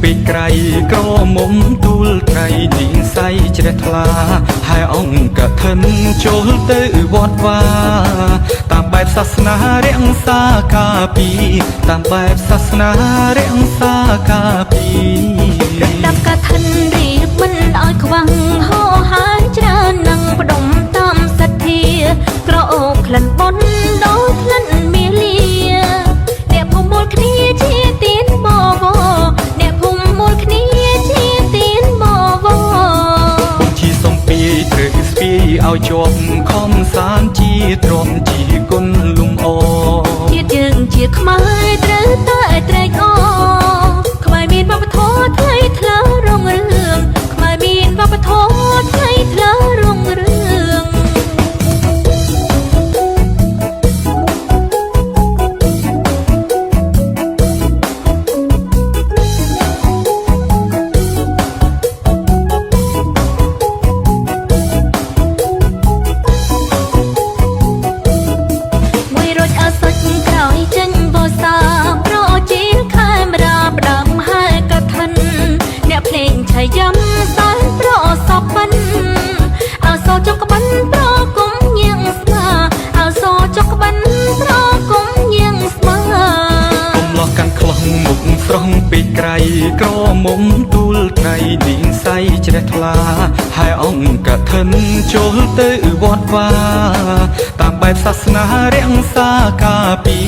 ពីក្រៃក្រមុំទូលត្រៃនិស័យជ្រះថ្លាហើយអង្គកឋិនចូលទៅវត្តវាតាមបែបសាសនារាំងសាកាពីតាមបែបសាសនារាំងសាកាពីដាប់កឋិនរៀបមិនឲ្យខ្វាំងហោហើយច្រើននឹងផ្ដុំតាមសទ្ធាក្រអូបក្លិនបុណ្យដោយក្លិនមាលាអ្នកភូមិមូលគ្នាជាទៀនបវរអ្នកភូមិមូលគ្នាជាទៀនបវរជាសំពីត្រូវស្ពីឲ្យជាប់ខំសានជាទ្រាំជាគុណលំអជាតិយើងជាខ្មែរត្រូវតែត្រេកអរខ្មែរមានវប្បធម៌ថ្លៃថ្លារុងរឿងខ្មែរមានវប្បធម៌ថ្លៃថ្លារុងរឿងយ៉ាំសានប្រសពបិនអើសចុកបិនប្រគុំញៀងស្មាអើសចុកបិនប្រគុំញៀងស្មាគុំលោះកាន់ខ្លះមុខស្រស់ពីក្រៃក្រមុំទូលត្រៃនិស័យជ្រះថ្លាហើយអង្គកឋិនចូលទៅវត្តវាតាមបែបសាសនារាំងសាកាពី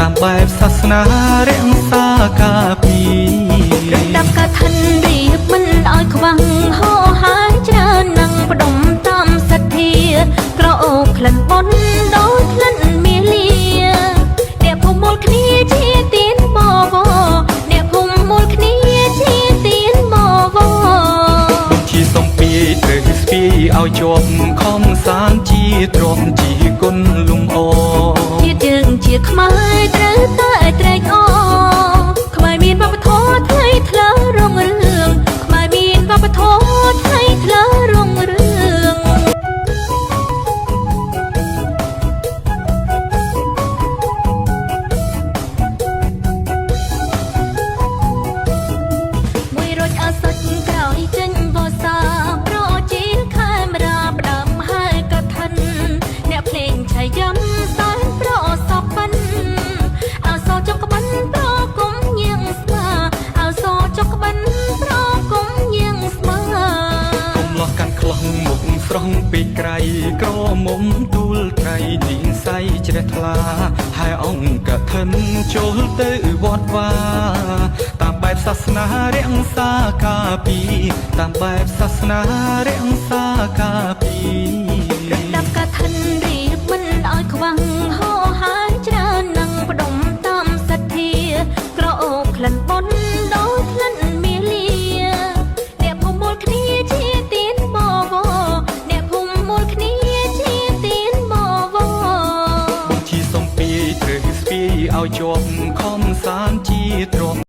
តាមបែបសាសនារាំងសាកាពីដាប់កឋិនរៀបមិនឲ្យខ្វាំងហោហើយច្រើននឹងផ្ដុំតាមសទ្ធាក្រអូបក្លិនបុណ្យដោយក្លិនមាលាអ្នកភូមិមូលគ្នាជាទៀនបវរអ្នកភូមិមូលគ្នាជាទៀនបវរជាសំពីត្រូវស្ពីឲ្យជាប់ខំសានជាទ្រាំជាគុណលំអជាតិយើងជាខ្មែរត្រូវតែត្រេកអរខ្មែរមានវប្បធម៌ថ្លៃថ្លារុងរឿងខ្មែរមានវប្បធម៌ថ្លៃថ្លារុងរឿងមួយរត់អសុចក្រោយចេញវស្សាប្រជាខេមរាផ្ដាំហើយកឋិនអ្នកភ្លេងឆៃយ៉ាំសានប្រសពបិនអើសចុកបិនប្រគុំញៀងស្មាអើសចុកបិនប្រគុំញៀងស្មាគុំលោះកាន់ខ្លះមុខស្រស់ពីក្រៃក្រមុំទូលត្រៃនិស័យជ្រះថ្លាហើយអង្គកឋិនចូលទៅវត្តវាតាមបែបសាសនារាំងសាកាពីតាមបែបសាសនារាំងសាកាពីដាប់កឋិនរៀបមិនឲ្យខ្វាំងហោហើយច្រើននឹងផ្ដុំតាមសទ្ធាក្រអូបក្លិនបុណ្យដោយក្លិនមាលាអ្នកភូមិមូលគ្នាជាទៀនបវរអ្នកភូមិមូលគ្នាជាទៀនបវរជាសំពីត្រូវស្ពីឲ្យជាប់ខំសានជាទ្រាំ